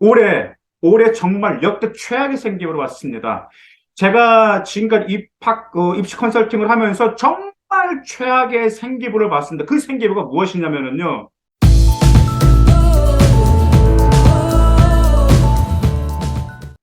올해, 올해 정말 역대 최악의 생기부로 왔습니다. 제가 지금까지 입시 컨설팅을 하면서 정말 최악의 생기부를 봤습니다. 그 생기부가 무엇이냐면요.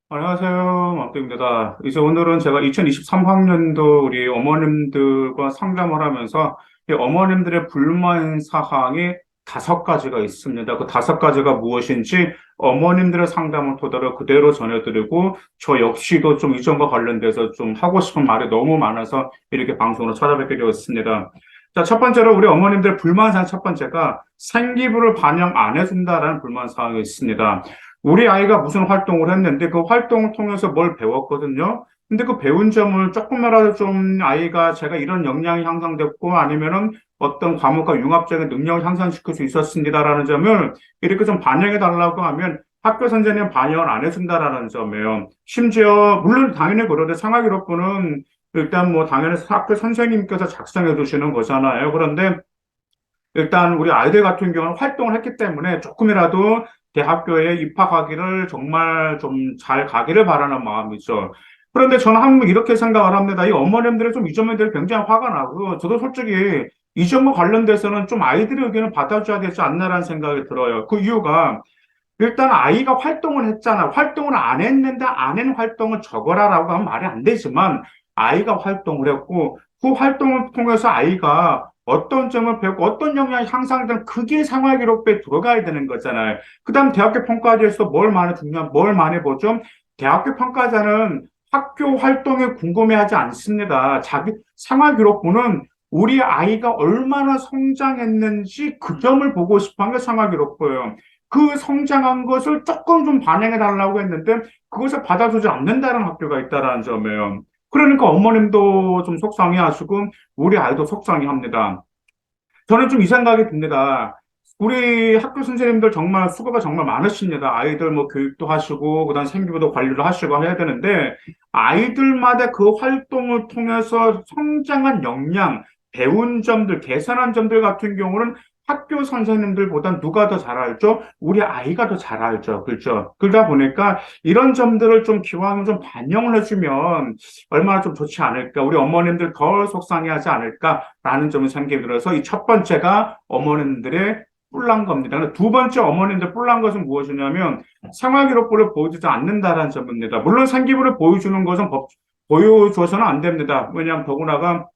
안녕하세요. 막두입니다. 이제 오늘은 제가 2023학년도 우리 어머님들과 상담을 하면서 이 어머님들의 불만 사항이 5가지가 있습니다. 그 5가지가 무엇인지 어머님들의 상담을 토대로 그대로 전해드리고 저 역시도 좀 이점과 관련돼서 좀 하고 싶은 말이 너무 많아서 이렇게 방송으로 찾아뵙게 되었습니다. 자, 첫 번째로 우리 어머님들의 불만 사항 첫 번째가 생기부를 반영 안 해준다라는 불만 사항이 있습니다. 우리 아이가 무슨 활동을 했는데 그 활동을 통해서 뭘 배웠거든요. 근데 그 배운 점을 조금이라도 좀 아이가 제가 이런 역량이 향상됐고 아니면은 어떤 과목과 융합적인 능력을 향상시킬 수 있었습니다라는 점을 이렇게 좀 반영해 달라고 하면 학교 선생님 반영을 안 해준다라는 점이에요. 심지어 물론 당연히 그런데 상하기록부는 일단 뭐 당연히 학교 선생님께서 작성해 두시는 거잖아요. 그런데 일단 우리 아이들 같은 경우는 활동을 했기 때문에 조금이라도 대학교에 입학하기를 정말 좀 잘 가기를 바라는 마음이죠. 그런데 저는 항상 이렇게 생각을 합니다. 이 어머님들의 좀 이 점에 대해 굉장히 화가 나고, 저도 솔직히 이 점과 관련돼서는 좀 아이들의 의견을 받아줘야 되지 않나라는 생각이 들어요. 그 이유가 일단 아이가 활동을 했잖아. 활동을 안 했는데 안 한 활동을 적어라라고 하면 말이 안 되지만 아이가 활동을 했고 그 활동을 통해서 아이가 어떤 점을 배웠고 어떤 역량이 향상된 그게 생활기록부에 들어가야 되는 거잖아요. 그다음 대학교 평가지에서 뭘 많이 중요한 뭘 많이 보죠? 대학교 평가자는 학교 활동에 궁금해하지 않습니다. 자기 생활기록부는 우리 아이가 얼마나 성장했는지 그 점을 보고 싶어 한 게 생활기록부예요. 그 성장한 것을 조금 좀 반영해 달라고 했는데 그것을 받아주지 않는다는 학교가 있다는 점이에요. 그러니까 어머님도 좀 속상해 하시고 우리 아이도 속상해 합니다. 저는 좀 이 생각이 듭니다. 우리 학교 선생님들 정말 수고가 정말 많으십니다. 아이들 뭐 교육도 하시고, 그다음 생기부도 관리를 하시고 해야 되는데, 아이들마다 그 활동을 통해서 성장한 역량, 배운 점들, 개선한 점들 같은 경우는 학교 선생님들보다 누가 더 잘 알죠? 우리 아이가 더 잘 알죠. 그렇죠? 그러다 보니까 이런 점들을 좀 기왕 좀 반영을 해주면 얼마나 좀 좋지 않을까, 우리 어머님들 덜 속상해하지 않을까라는 점이 생각이 들어서 이 첫 번째가 어머님들의 뿔난 겁니다. 두 번째 어머님들 뿔난 것은 무엇이냐면 생활기록부를 보여주지 않는다라는 점입니다. 물론 생기부를 보여주는 것은 보여줘서는 안 됩니다. 왜냐하면 더구나가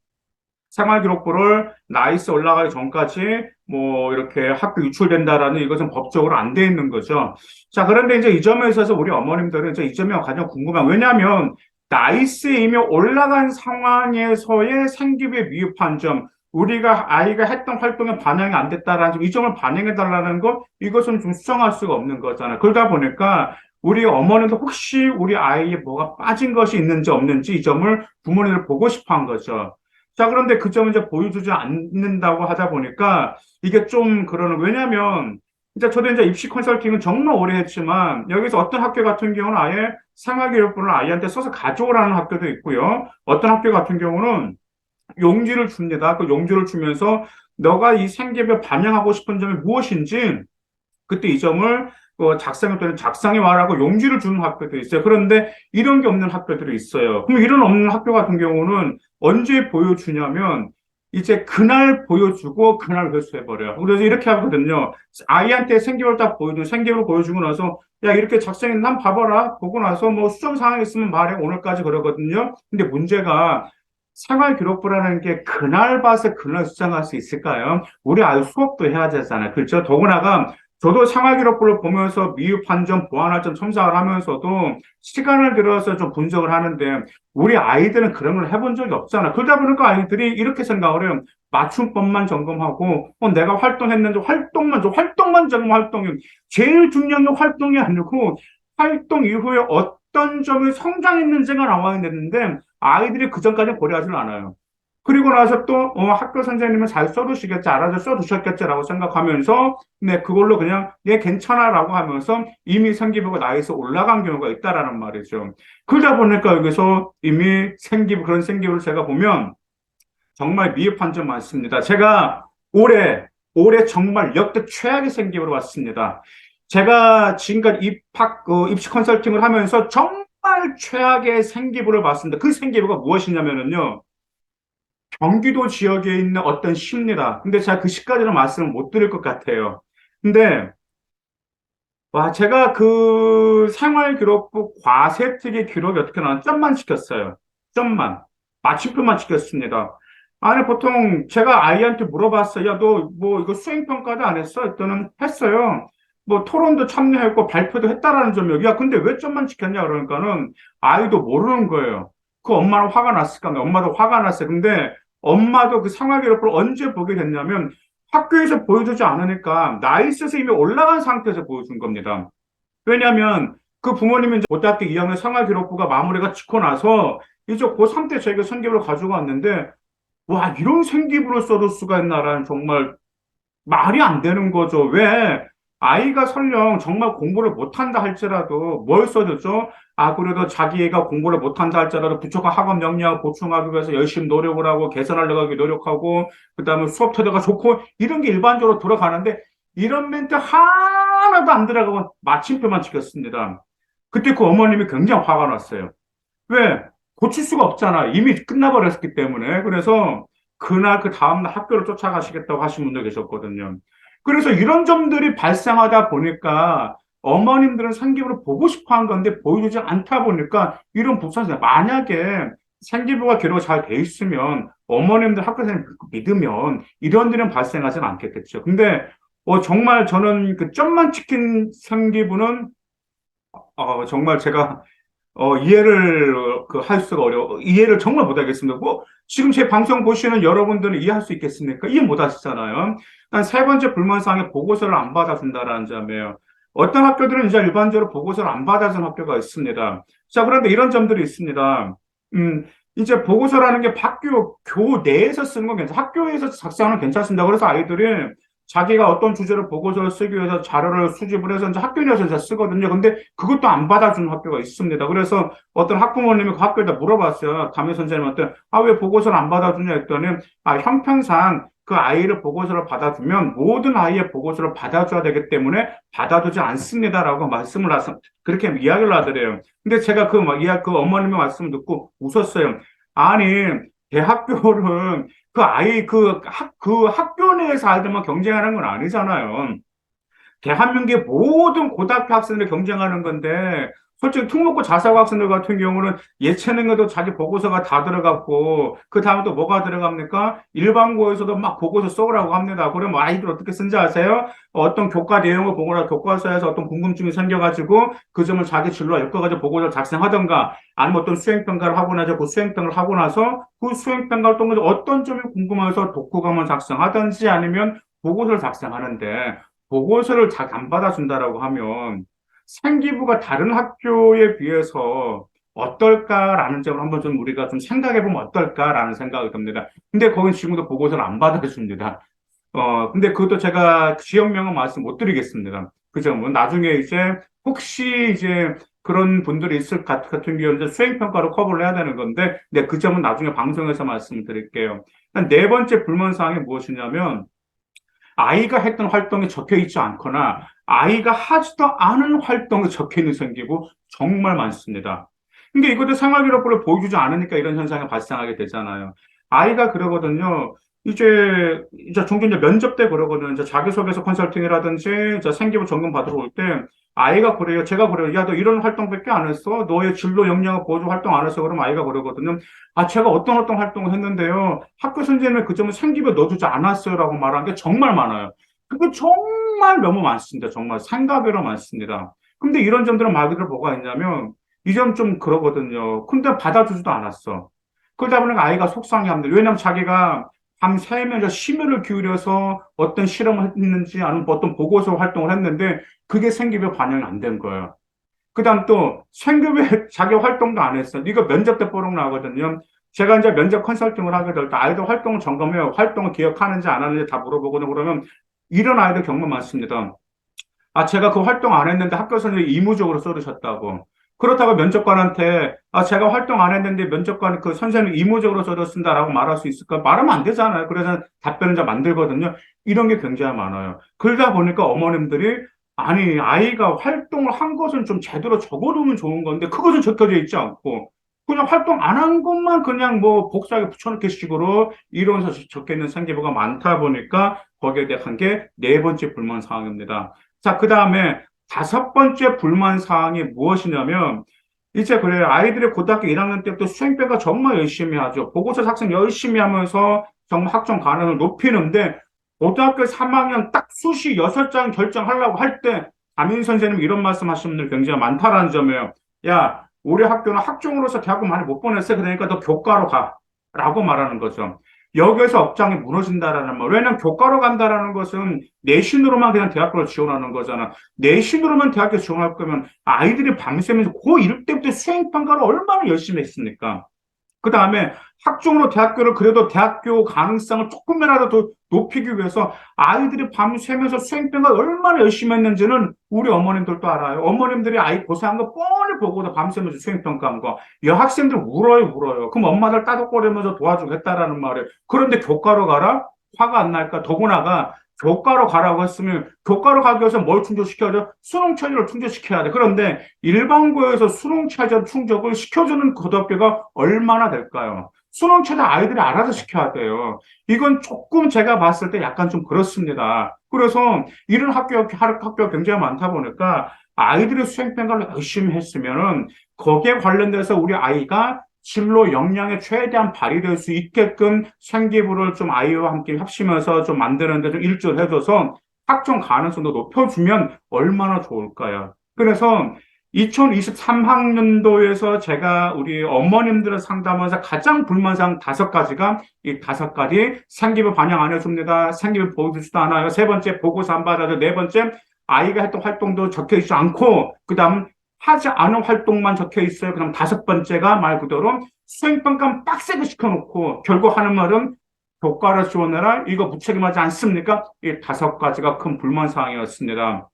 생활기록부를 나이스 올라가기 전까지 뭐 이렇게 학교 유출된다라는 이것은 법적으로 안 돼 있는 거죠. 자, 그런데 이제 이 점에 있어서 우리 어머님들은 이제 이 점이 가장 궁금한, 왜냐하면 나이스에 이미 올라간 상황에서의 생기부에 미흡한 점, 우리가 아이가 했던 활동에 반영이 안 됐다라는 점, 이 점을 반영해 달라는 것, 이것은 좀 수정할 수가 없는 거잖아요. 그러다 보니까 우리 어머님도 혹시 우리 아이에 뭐가 빠진 것이 있는지 없는지 이 점을 부모님을 보고 싶어 한 거죠. 자, 그런데 그 점을 이제 보여주지 않는다고 하다 보니까 이게 좀 그러는, 왜냐면, 이제 저도 이제 입시 컨설팅은 정말 오래 했지만, 여기서 어떤 학교 같은 경우는 아예 생활기록부를 아이한테 써서 가져오라는 학교도 있고요. 어떤 학교 같은 경우는 용지를 줍니다. 그 용지를 주면서 너가 이 생계부에 반영하고 싶은 점이 무엇인지 그때 이 점을 작성할 때는 작성해 와라고 용지를 주는 학교도 있어요. 그런데 이런 게 없는 학교들이 있어요. 그럼 이런 없는 학교 같은 경우는 언제 보여주냐면 이제 그날 보여주고 그날 회수해버려요. 그래서 이렇게 하거든요. 아이한테 생기부를 딱 보여주고 생기부를 보여주고 나서 야 이렇게 작성했나 한번 봐봐라. 보고 나서 뭐 수정 사항 있으면 말해. 오늘까지 그러거든요. 근데 문제가 생활기록부라는 게 그날 봐서 그날 수정할 수 있을까요? 우리 아이 수업도 해야 되잖아요. 그렇죠? 더구나가 저도 생활기록부를 보면서 미흡한 점, 보완할 점 첨삭을 하면서도 시간을 들여서 좀 분석을 하는데 우리 아이들은 그런 걸 해본 적이 없잖아. 그러다 보니까 아이들이 이렇게 생각을 해요. 맞춤법만 점검하고 내가 활동했는지 활동만 점검 활동이 제일 중요한 건 활동이 아니고 활동 이후에 어떤 점이 성장했는지가 나와야 되는데 아이들이 그 전까지 고려하지는 않아요. 그리고 나서 또 학교 선생님은 잘 써두시겠지, 알아서 써두셨겠지라고 생각하면서 네 그걸로 그냥 얘 괜찮아라고 하면서 이미 생기부가 나이에서 올라간 경우가 있다라는 말이죠. 그러다 보니까 여기서 이미 그런 생기부를 제가 보면 정말 미흡한 점 많습니다. 제가 올해 정말 역대 최악의 생기부로 왔습니다. 제가 지금까지 입시 컨설팅을 하면서 정말 최악의 생기부를 봤습니다. 그 생기부가 무엇이냐면요. 경기도 지역에 있는 어떤 시입니다. 근데 제가 그 시까지는 말씀을 못 드릴 것 같아요. 근데 와, 제가 그 생활기록부 과세특위 기록이 어떻게 나왔나 점만 지켰어요. 점만. 마침표만 지켰습니다. 아니, 보통 제가 아이한테 물어봤어요. 야, 너 뭐 이거 수행평가도 안 했어? 했더니 했어요. 뭐 토론도 참여했고 발표도 했다라는 점이요. 야, 근데 왜 점만 지켰냐? 그러니까는 아이도 모르는 거예요. 그 엄마는 화가 났을까? 엄마도 화가 났어요. 근데 엄마도 그 생활기록부를 언제 보게 됐냐면 학교에서 보여주지 않으니까 나이 스에서 이미 올라간 상태에서 보여준 겁니다. 왜냐하면 그 부모님이 이제 고등학교 2학년 생활기록부가 마무리가 짓고 나서 이제 고3 때 저희가 생기부를 가지고 왔는데 와 이런 생기부를 써줄 수가 있나라는 정말 말이 안 되는 거죠. 왜? 아이가 설령 정말 공부를 못한다 할지라도 뭘 써줬죠? 아, 그래도 자기가 공부를 못한다 할지라도 부족한 학업 역량을 보충하기 위해서 열심히 노력을 하고 개선하려고 하기 노력하고 그다음에 수업 태도가 좋고 이런 게 일반적으로 돌아가는데 이런 멘트 하나도 안 들어가고 마침표만 찍혔습니다. 그때 그 어머님이 굉장히 화가 났어요. 왜? 고칠 수가 없잖아. 이미 끝나버렸기 때문에. 그래서 그날 그 다음날 학교를 쫓아가시겠다고 하신 분도 계셨거든요. 그래서 이런 점들이 발생하다 보니까 어머님들은 생기부를 보고 싶어 한 건데 보여주지 않다 보니까 이런 불상사가 만약에 생기부가 기록이 잘 돼 있으면 어머님들 학교 선생님 믿으면 이런 일은 발생하지는 않겠겠죠. 근데 정말 저는 그 점만 찍힌 생기부는 정말 제가 이해를 할 수가 이해를 정말 못하겠습니다. 뭐, 지금 제 방송 보시는 여러분들은 이해할 수 있겠습니까? 이해 못 하시잖아요. 한 세 번째 불만사항에 보고서를 안 받아준다라는 점이에요. 어떤 학교들은 이제 일반적으로 보고서를 안 받아준 학교가 있습니다. 자, 그런데 이런 점들이 있습니다. 이제 보고서라는 게 학교 교 내에서 쓰는 건 괜찮아. 학교에서 작성하는 괜찮습니다. 그래서 아이들이 자기가 어떤 주제로 보고서를 쓰기 위해서 자료를 수집을 해서 이제 학교 내에서 이제 쓰거든요. 근데 그것도 안 받아주는 학교가 있습니다. 그래서 어떤 학부모님이 그 학교에다 물어봤어요. 담임 선생님한테, 아, 왜 보고서를 안 받아주냐 했더니, 아, 형평상 그 아이를 보고서를 받아주면 모든 아이의 보고서를 받아줘야 되기 때문에 받아두지 않습니다라고 말씀을 하서 그렇게 이야기를 하더래요. 근데 제가 그 어머님의 말씀을 듣고 웃었어요. 아니, 대학교는 그 학교 내에서 아이들만 경쟁하는 건 아니잖아요. 대한민국의 모든 고등학교 학생들 경쟁하는 건데, 솔직히 특목고 자사고 학생들 같은 경우는 예체능에도 자기 보고서가 다 들어갔고, 그 다음에 또 뭐가 들어갑니까? 일반고에서도 막 보고서 써오라고 합니다. 그러면 아이들 어떻게 쓴지 아세요? 어떤 교과 내용을 보거나 교과서에서 어떤 궁금증이 생겨가지고, 그 점을 자기 진로와 엮어가지고 보고서를 작성하던가, 아니면 어떤 수행평가를 하고 나서 그 수행평을 하고 나서 그 수행평가를 통해서 어떤 점이 궁금해서 독후감을 작성하든지 아니면 보고서를 작성하는데, 보고서를 잘 안 받아준다라고 하면 생기부가 다른 학교에 비해서 어떨까라는 점을 한번 좀 우리가 좀 생각해 보면 어떨까라는 생각이 듭니다. 근데 거긴 지금도 보고서를 안 받아줍니다. 근데 그것도 제가 지역명은 말씀 못 드리겠습니다. 그 점은 나중에 이제 혹시 이제 그런 분들이 있을 같은 경우는 수행평가로 커버를 해야 되는 건데, 네, 그 점은 나중에 방송에서 말씀을 드릴게요. 네 번째 불만사항이 무엇이냐면, 아이가 했던 활동이 적혀 있지 않거나 아이가 하지도 않은 활동이 적혀 있는 생기고 정말 많습니다. 근데 이것도 생활기록부를 보여주지 않으니까 이런 현상이 발생하게 되잖아요. 아이가 그러거든요. 이제 종종 이제 면접 때 그러거든요. 이제 자기소개서 컨설팅이라든지 이제 생기부 점검 받으러 올 때 아이가 그래요. 제가 그래요. 야, 너 이런 활동밖에 안 했어? 너의 진로 역량을 보여줄 활동 안 했어? 그러면 아이가 그러거든요. 아, 제가 어떤 활동을 했는데요. 학교 선생님이 그 점을 생기부에 넣어주지 않았어요라고 말한 게 정말 많아요. 그거 정말 너무 많습니다. 정말 생각외로 많습니다. 근데 이런 점들은 말 그대로 뭐가 있냐면 이 점 좀 그러거든요. 근데 받아주지도 않았어. 그러다 보니까 아이가 속상해합니다. 왜냐하면 자기가 밤새면서 심혈을 기울여서 어떤 실험을 했는지 아니면 어떤 보고서 활동을 했는데 그게 생기부에 반영이 안 된 거예요. 그다음 또 생급에 자기 활동도 안 했어. 네가 면접 때 뽀록 나거든요. 제가 이제 면접 컨설팅을 하게 될 때 아이들 활동을 점검해요. 활동을 기억하는지 안 하는지 다 물어보거든요. 그러면 이런 아이들 경험 많습니다. 아, 제가 그 활동 안 했는데 학교 선생님이 의무적으로 써주셨다고. 그렇다고 면접관한테, 아, 제가 활동 안 했는데 면접관 그 선생님이 의무적으로 써줬습니다라고 말할 수 있을까? 말하면 안 되잖아요. 그래서 답변을 잘 만들거든요. 이런 게 굉장히 많아요. 그러다 보니까 어머님들이 아니, 아이가 활동을 한 것은 좀 제대로 적어두면 좋은 건데, 그것은 적혀져 있지 않고, 그냥 활동 안 한 것만 그냥 뭐 복사하게 붙여넣기 식으로 이론서 적혀 있는 생기부가 많다 보니까 거기에 대한 게 네 번째 불만 사항입니다. 자, 그 다음에 다섯 번째 불만 사항이 무엇이냐면, 이제 그래, 아이들이 고등학교 1학년 때부터 수행평가 정말 열심히 하죠. 보고서 작성 열심히 하면서 정말 학점 가능을 높이는데, 고등학교 3학년 딱 수시 6장 결정하려고 할 때, 담임 선생님 이런 말씀 하시는 분들 굉장히 많다라는 점이에요. 야, 우리 학교는 학종으로서 대학을 많이 못 보냈어. 그러니까 너 교과로 가. 라고 말하는 거죠. 여기에서 업장이 무너진다라는 말. 왜냐면 교과로 간다라는 것은 내신으로만 그냥 대학교를 지원하는 거잖아. 내신으로만 대학교 지원할 거면 아이들이 밤새면서 고1 때부터 수행평가를 얼마나 열심히 했습니까? 그 다음에 학종으로 대학교를 그래도 대학교 가능성을 조금이라도 더 높이기 위해서 아이들이 밤새면서 수행평가 얼마나 열심히 했는지는 우리 어머님들도 알아요. 어머님들이 아이 고생한 거 뻔히 보고도 밤새면서 수행평가한 거. 여학생들 울어요, 울어요. 그럼 엄마들 따덕거리면서 도와주겠다라는 말이에요. 그런데 교과로 가라? 화가 안 날까? 더구나가 교과로 가라고 했으면 교과로 가기 위해서 뭘 충족시켜야 돼? 수능 체제를 충족시켜야 돼. 그런데 일반고에서 수능 체제 충족을 시켜주는 고등학교가 얼마나 될까요? 수능 체제 아이들이 알아서 시켜야 돼요. 이건 조금 제가 봤을 때 약간 좀 그렇습니다. 그래서 이런 학교가 굉장히 많다 보니까 아이들이 수행평가를 열심히 했으면은 거기에 관련돼서 우리 아이가 진로 역량에 최대한 발휘될 수 있게끔 생기부를 좀 아이와 함께 합심해서 좀 만드는데 좀 일조를 해줘서 학종 가능성도 높여주면 얼마나 좋을까요? 그래서 2023학년도에서 제가 우리 어머님들을 상담하면서 가장 불만사항 다섯 가지가 이 다섯 가지 생기부 반영 안 해줍니다. 생기부 보여주지도 않아요. 세 번째 보고서 안 받아줘. 네 번째 아이가 했던 활동도 적혀 있지 않고 그다음 하지 않은 활동만 적혀 있어요. 그럼 다섯 번째가 말 그대로 수행평가 빡세게 시켜놓고 결국 하는 말은 교과를 지원해라. 이거 무책임하지 않습니까? 이 다섯 가지가 큰 불만사항이었습니다.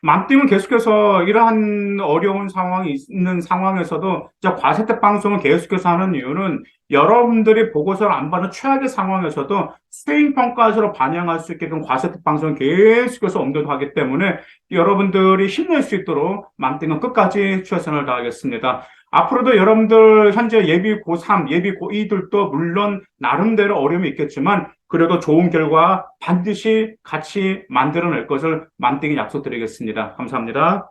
맘때문 계속해서 이러한 어려운 상황이 있는 상황에서도 과세특 방송을 계속해서 하는 이유는 여러분들이 보고서를 안 받는 최악의 상황에서도 수행평가서로 반영할 수 있게끔 과세특 방송을 계속해서 엄도하기 때문에 여러분들이 힘낼 수 있도록 맘때문 끝까지 최선을 다하겠습니다. 앞으로도 여러분들 현재 예비 고3, 예비 고2들도 물론 나름대로 어려움이 있겠지만 그래도 좋은 결과 반드시 같이 만들어낼 것을 만땡이 약속드리겠습니다. 감사합니다.